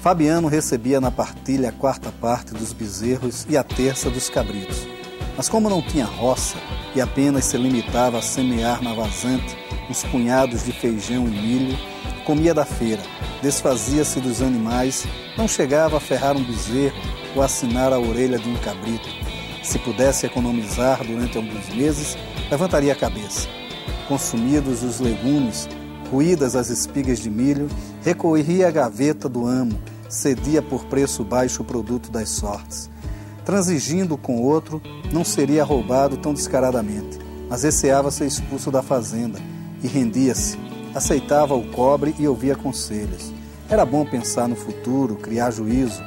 Fabiano recebia na partilha a 4ª parte dos bezerros e a 1/3 dos cabritos. Mas como não tinha roça e apenas se limitava a semear na vazante uns punhados de feijão e milho, comia da feira, desfazia-se dos animais, não chegava a ferrar um bezerro ou assinar a orelha de um cabrito. Se pudesse economizar durante alguns meses, levantaria a cabeça. Consumidos os legumes, ruídas as espigas de milho, recorria à gaveta do amo, cedia por preço baixo o produto das sortes. Transigindo com outro, não seria roubado tão descaradamente, mas receava ser expulso da fazenda e rendia-se. Aceitava o cobre e ouvia conselhos. Era bom pensar no futuro, criar juízo.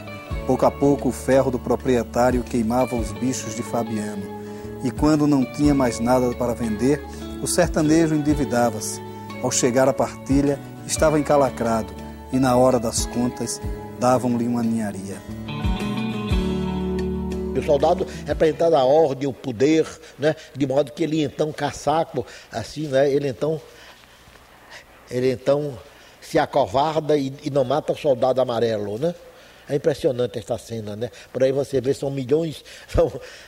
Pouco a pouco o ferro do proprietário queimava os bichos de Fabiano. E quando não tinha mais nada para vender, o sertanejo endividava-se. Ao chegar à partilha, estava encalacrado e na hora das contas davam-lhe uma ninharia. O soldado representava a ordem, o poder, né? De modo que ele então caçaco, assim, né? Ele então se acovarda e não mata o soldado amarelo, né? É impressionante esta cena, né? Por aí você vê, são milhões,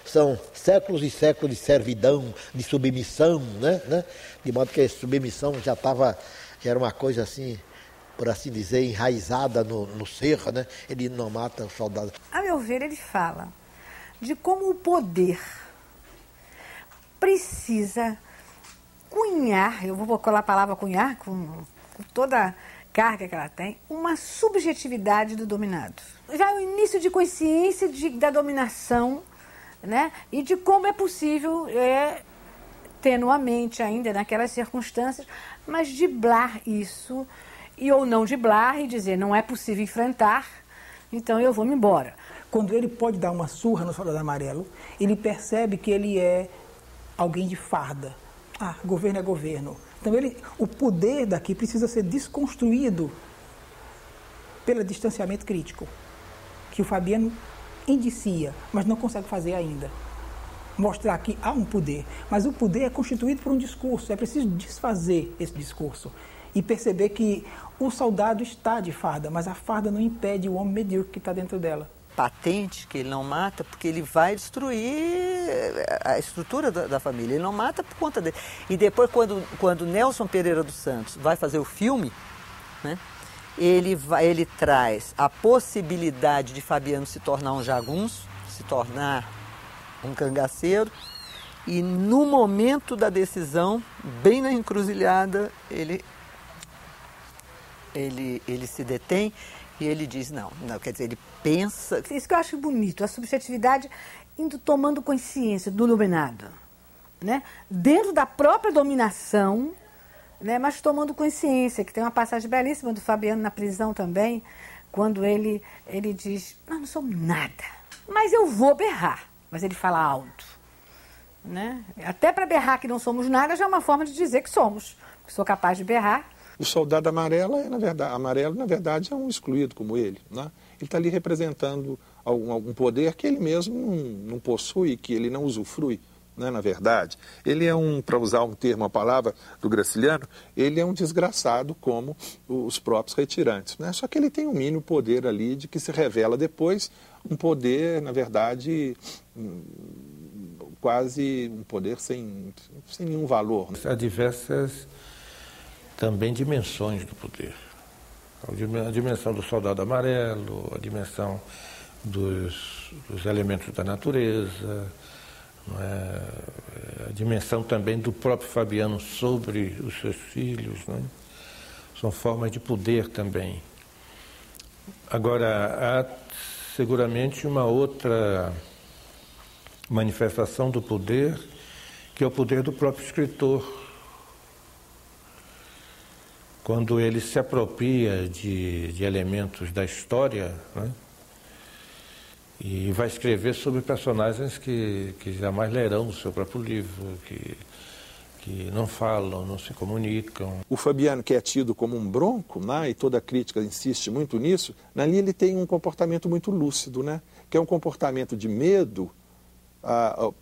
são séculos e séculos de servidão, de submissão, né? De modo que a submissão já era uma coisa assim, por assim dizer, enraizada no ser, né? Ele não mata o soldado. A meu ver, ele fala de como o poder precisa cunhar, eu vou colar a palavra cunhar com toda a carga que ela tem, uma subjetividade do dominado. Já o início de consciência da dominação, né? E de como é possível, tenuamente ainda naquelas circunstâncias, mas driblar isso, ou não driblar e dizer não é possível enfrentar, então eu vou me embora. Quando ele pode dar uma surra no soldado amarelo, ele percebe que ele é alguém de farda. Governo é governo. Então o poder daqui precisa ser desconstruído pelo distanciamento crítico, que o Fabiano indicia, mas não consegue fazer ainda. Mostrar que há um poder, mas o poder é constituído por um discurso, é preciso desfazer esse discurso e perceber que o soldado está de farda, mas a farda não impede o homem medíocre que está dentro dela. Patente que ele não mata porque ele vai destruir a estrutura da família. Ele não mata por conta dele. E depois, quando Nelson Pereira dos Santos vai fazer o filme, né, ele traz a possibilidade de Fabiano se tornar um jagunço, se tornar um cangaceiro, e no momento da decisão, bem na encruzilhada, ele se detém. E ele diz, não, quer dizer, ele pensa... Isso que eu acho bonito, a subjetividade tomando consciência do dominado, né? Dentro da própria dominação, né? Mas tomando consciência, que tem uma passagem belíssima do Fabiano na prisão também, quando ele diz, nós não somos nada, mas eu vou berrar, mas ele fala alto, né? Até para berrar que não somos nada já é uma forma de dizer que somos, que sou capaz de berrar. O soldado amarelo, na verdade, é um excluído como ele, né? Ele está ali representando algum poder que ele mesmo não possui, que ele não usufrui, né, na verdade. Ele é para usar um termo, uma palavra do Graciliano, ele é um desgraçado como os próprios retirantes, né? Só que ele tem um mínimo poder ali de que se revela depois um poder, na verdade, quase um poder sem nenhum valor. Há diversas também dimensões do poder. A dimensão do soldado amarelo, a dimensão dos elementos da natureza, não é? A dimensão também do próprio Fabiano sobre os seus filhos, não é? São formas de poder também. Agora, há seguramente uma outra manifestação do poder, que é o poder do próprio escritor. Quando ele se apropria de elementos da história, né? E vai escrever sobre personagens que jamais lerão o seu próprio livro, que não falam, não se comunicam. O Fabiano, que é tido como um bronco, né? E toda a crítica insiste muito nisso, ali ele tem um comportamento muito lúcido, né? Que é um comportamento de medo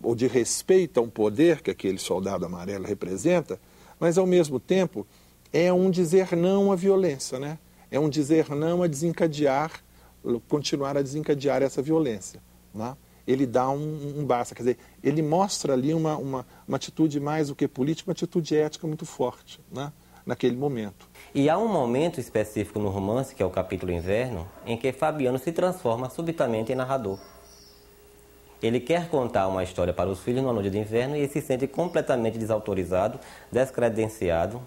ou de respeito a um poder que aquele soldado amarelo representa, mas ao mesmo tempo é um dizer não à violência, né? É um dizer não a desencadear continuar a desencadear essa violência, né? Ele dá um basta, quer dizer, ele mostra ali uma atitude mais do que política, uma atitude ética muito forte, né? Naquele momento. E há um momento específico no romance, que é o capítulo Inverno, em que Fabiano se transforma subitamente em narrador. Ele quer contar uma história para os filhos numa noite de inverno e se sente completamente desautorizado, descredenciado,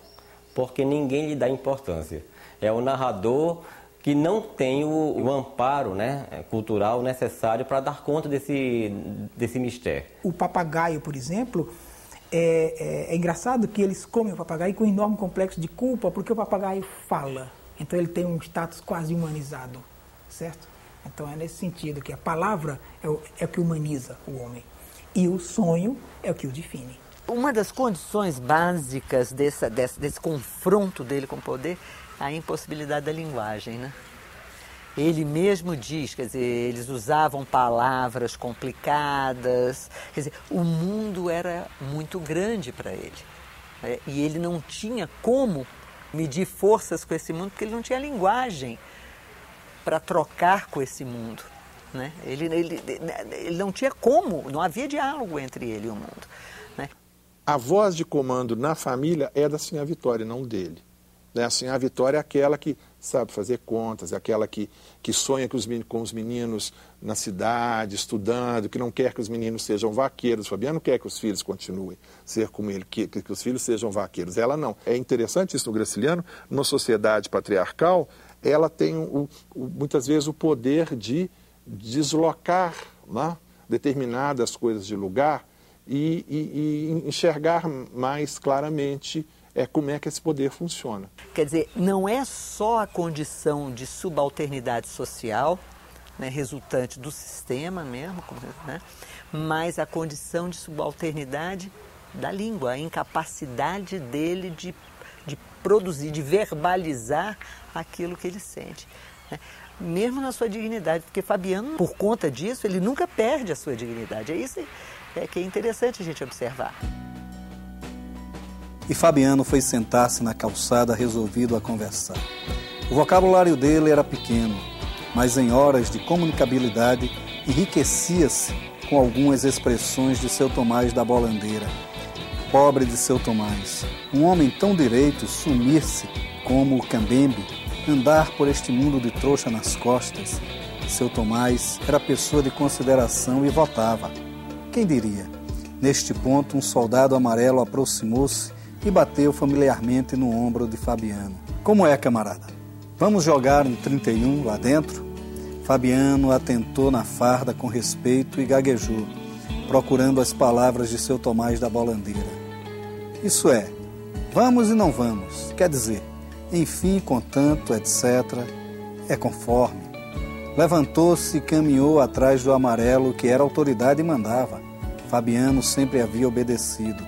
porque ninguém lhe dá importância. É o narrador que não tem o amparo, né, cultural necessário para dar conta desse mistério. O papagaio, por exemplo, é engraçado que eles comem o papagaio com um enorme complexo de culpa, porque o papagaio fala. Então ele tem um status quase humanizado, certo? Então é nesse sentido que a palavra é o que humaniza o homem. E o sonho é o que o define. Uma das condições básicas desse confronto dele com o poder é a impossibilidade da linguagem, né? Ele mesmo diz, quer dizer, eles usavam palavras complicadas, quer dizer, o mundo era muito grande para ele. E ele não tinha como medir forças com esse mundo, porque ele não tinha linguagem para trocar com esse mundo, né? Ele não tinha como, não havia diálogo entre ele e o mundo, né? A voz de comando na família é da Sinhá Vitória, não dele. A Sinhá Vitória é aquela que sabe fazer contas, é aquela que sonha com os meninos na cidade, estudando, que não quer que os meninos sejam vaqueiros. Fabiano quer que os filhos continuem a ser como ele, que os filhos sejam vaqueiros. Ela não. É interessante isso no Graciliano, numa sociedade patriarcal, ela tem muitas vezes o poder de deslocar, né, determinadas coisas de lugar e enxergar mais claramente como é que esse poder funciona. Quer dizer, não é só a condição de subalternidade social, né, resultante do sistema mesmo, né, mas a condição de subalternidade da língua, a incapacidade dele de produzir, de verbalizar aquilo que ele sente, né, mesmo na sua dignidade, porque Fabiano, por conta disso, ele nunca perde a sua dignidade. É isso que é interessante a gente observar. E Fabiano foi sentar-se na calçada resolvido a conversar. O vocabulário dele era pequeno, mas em horas de comunicabilidade enriquecia-se com algumas expressões de seu Tomás da Bolandeira. Pobre de seu Tomás, um homem tão direito sumir-se como o Cambembe, andar por este mundo de trouxa nas costas. Seu Tomás era pessoa de consideração e votava. Quem diria? Neste ponto, um soldado amarelo aproximou-se e bateu familiarmente no ombro de Fabiano. Como é, camarada? Vamos jogar um 31 lá dentro? Fabiano atentou na farda com respeito e gaguejou, procurando as palavras de seu Tomás da Bolandeira. Isso é, vamos e não vamos, quer dizer, enfim, contanto, etc., é conforme. Levantou-se e caminhou atrás do amarelo, que era autoridade e mandava. Fabiano sempre havia obedecido.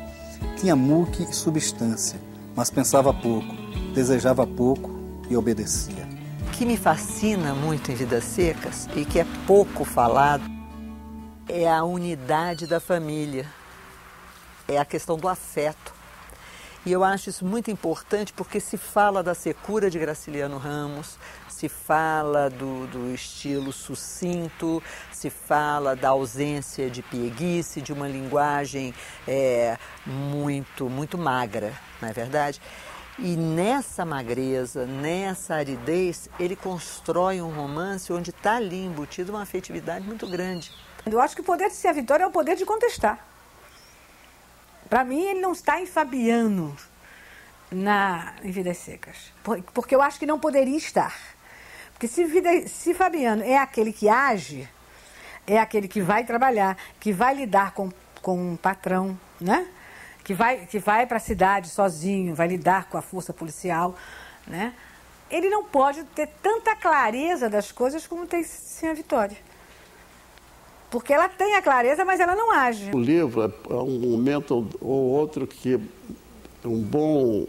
Tinha muque e substância, mas pensava pouco, desejava pouco e obedecia. O que me fascina muito em Vidas Secas e que é pouco falado é a unidade da família, é a questão do afeto. E eu acho isso muito importante porque se fala da secura de Graciliano Ramos, se fala do estilo sucinto, se fala da ausência de pieguice, de uma linguagem muito magra, não é verdade? E nessa magreza, nessa aridez, ele constrói um romance onde está ali embutido uma afetividade muito grande. Eu acho que o poder de Sinhá Vitória é o poder de contestar. Para mim, ele não está em Fabiano em Vidas Secas, porque eu acho que não poderia estar. Porque se Fabiano é aquele que age, é aquele que vai trabalhar, que vai lidar com um patrão, né? que vai para a cidade sozinho, vai lidar com a força policial, né? Ele não pode ter tanta clareza das coisas como tem Sinhá Vitória. Porque ela tem a clareza, mas ela não age. O livro é um momento ou outro que um bom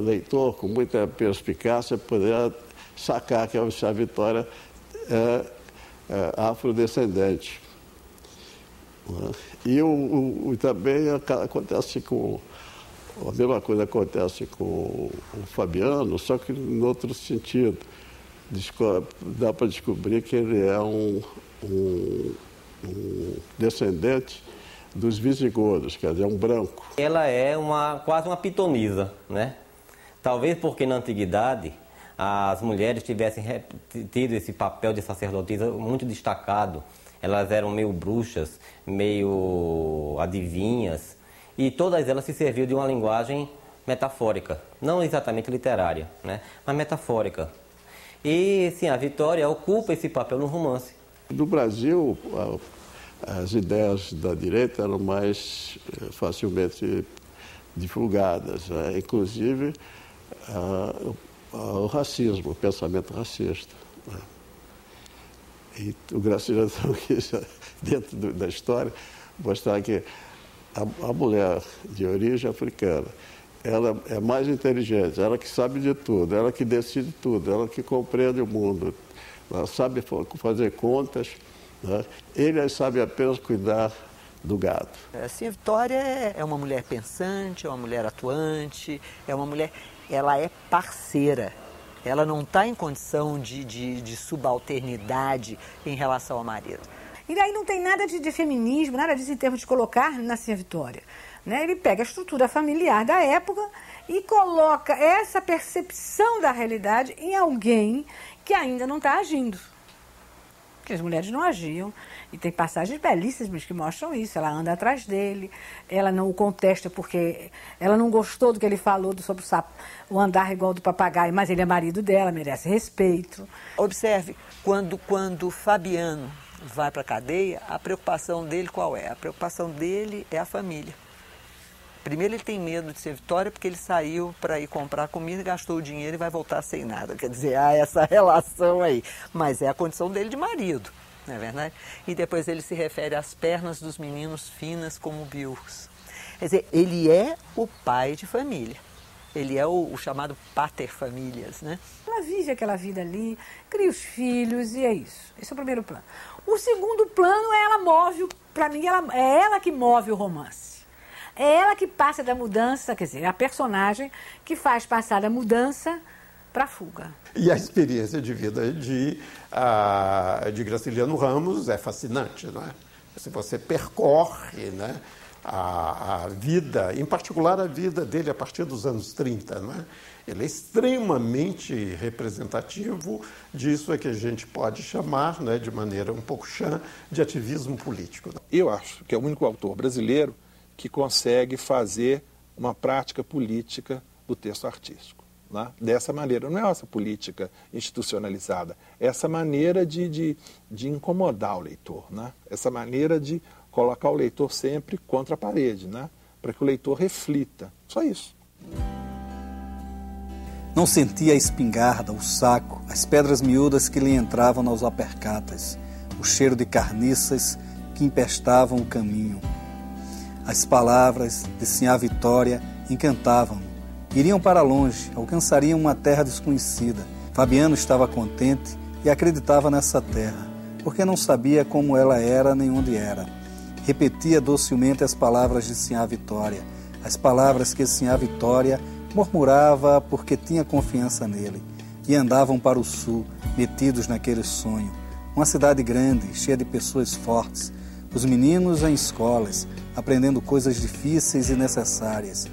leitor, com muita perspicácia, poderá sacar que a Sinhá Vitória é afrodescendente. E também acontece a mesma coisa acontece com o Fabiano, só que em outro sentido. dá para descobrir que ele é um descendente dos visigodos, quer dizer, um branco. Ela é quase uma pitonisa, né? Talvez porque na antiguidade as mulheres tivessem tido esse papel de sacerdotisa muito destacado. Elas eram meio bruxas, meio adivinhas, e todas elas se serviam de uma linguagem metafórica, não exatamente literária, né? Mas metafórica. E, sim, a Vitória ocupa esse papel no romance. No Brasil, as ideias da direita eram mais facilmente divulgadas, né? Inclusive o racismo, o pensamento racista, né? E o Graciliano quis, dentro da história, mostrar que a mulher de origem africana, ela é mais inteligente, ela que sabe de tudo, ela que decide tudo, ela que compreende o mundo, ela sabe fazer contas, né? Ele sabe apenas cuidar do gado. Assim, a Vitória é uma mulher pensante, é uma mulher atuante, é uma mulher... Ela é parceira. Ela não está em condição de subalternidade em relação ao marido. E daí não tem nada de feminismo, nada disso em termos de colocar na Sinha Vitória, né? Ele pega a estrutura familiar da época e coloca essa percepção da realidade em alguém que ainda não está agindo. Porque as mulheres não agiam. E tem passagens belíssimas que mostram isso. Ela anda atrás dele, ela não o contesta porque ela não gostou do que ele falou sobre o andar igual do papagaio, mas ele é marido dela, merece respeito. Observe, quando Fabiano vai para a cadeia, a preocupação dele qual é? A preocupação dele é a família. Primeiro, ele tem medo de ser Vitória porque ele saiu para ir comprar comida, gastou o dinheiro e vai voltar sem nada. Quer dizer, há essa relação aí. Mas é a condição dele de marido, não é verdade? E depois ele se refere às pernas dos meninos finas como biurros. Quer dizer, ele é o pai de família. Ele é o chamado pater familias, né? Ela vive aquela vida ali, cria os filhos e é isso. Esse é o primeiro plano. O segundo plano é ela move, para mim, é ela que move o romance. É ela que passa da mudança, quer dizer, é a personagem que faz passar da mudança para a fuga. E a experiência de vida de Graciliano Ramos é fascinante, não é? Se você percorre, né, a vida, em particular a vida dele a partir dos anos 30, não é? Ele é extremamente representativo disso que a gente pode chamar, né, de maneira um pouco chã, de ativismo político. Eu acho que é o único autor brasileiro que consegue fazer uma prática política do texto artístico, né? Dessa maneira. Não é essa política institucionalizada, é essa maneira de incomodar o leitor, né? Essa maneira de colocar o leitor sempre contra a parede, né? Para que o leitor reflita. Só isso. Não sentia a espingarda, o saco, as pedras miúdas que lhe entravam nas apercatas, o cheiro de carniças que empestavam o caminho. As palavras de Sinhá Vitória encantavam-no. Iriam para longe, alcançariam uma terra desconhecida. Fabiano estava contente e acreditava nessa terra, porque não sabia como ela era nem onde era. Repetia docilmente as palavras de Sinhá Vitória, as palavras que Sinhá Vitória murmurava porque tinha confiança nele. E andavam para o sul, metidos naquele sonho. Uma cidade grande, cheia de pessoas fortes. Os meninos em escolas, aprendendo coisas difíceis e necessárias.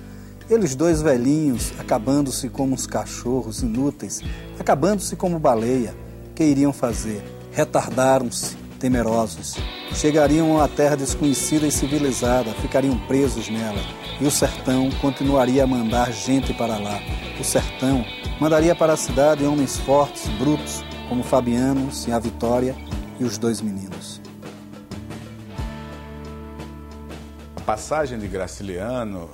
Eles dois velhinhos, acabando-se como uns cachorros inúteis, acabando-se como baleia. Que iriam fazer? Retardaram-se, temerosos. Chegariam a uma terra desconhecida e civilizada, ficariam presos nela. E o sertão continuaria a mandar gente para lá. O sertão mandaria para a cidade homens fortes, brutos, como Fabiano, Sinhá Vitória e os dois meninos. A passagem de Graciliano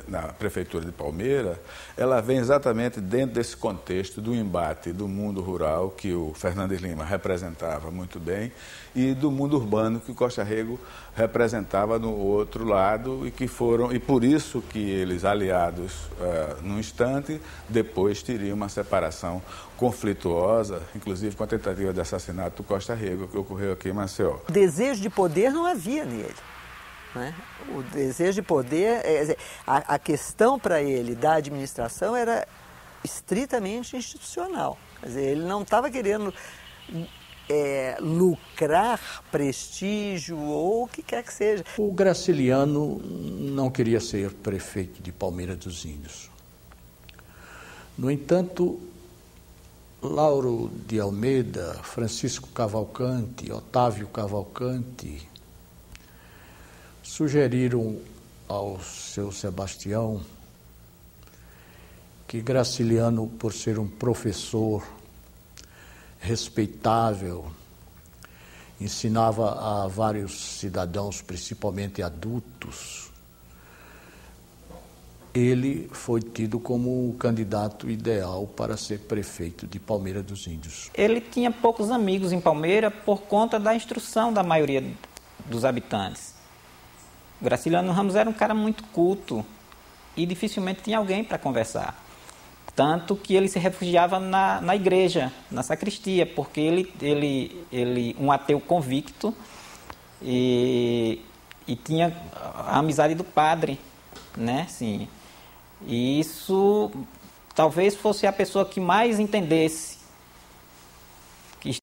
na prefeitura de Palmeira, ela vem exatamente dentro desse contexto do embate do mundo rural, que o Fernandes Lima representava muito bem, e do mundo urbano, que o Costa Rego representava no outro lado, e por isso que eles, aliados num instante, depois teriam uma separação conflituosa, inclusive com a tentativa de assassinato do Costa Rego, que ocorreu aqui em Maceió. O desejo de poder não havia nele. Né? O desejo de poder, a questão para ele da administração era estritamente institucional. Quer dizer, ele não estava querendo lucrar prestígio ou o que quer que seja. O Graciliano não queria ser prefeito de Palmeira dos Índios. No entanto, Lauro de Almeida, Francisco Cavalcante, Otávio Cavalcante sugeriram ao seu Sebastião que Graciliano, por ser um professor respeitável, ensinava a vários cidadãos, principalmente adultos, ele foi tido como o candidato ideal para ser prefeito de Palmeira dos Índios. Ele tinha poucos amigos em Palmeira por conta da instrução da maioria dos habitantes. Graciliano Ramos era um cara muito culto e dificilmente tinha alguém para conversar. Tanto que ele se refugiava na igreja, na sacristia, porque ele um ateu convicto e tinha a amizade do padre, né? Sim. E isso talvez fosse a pessoa que mais entendesse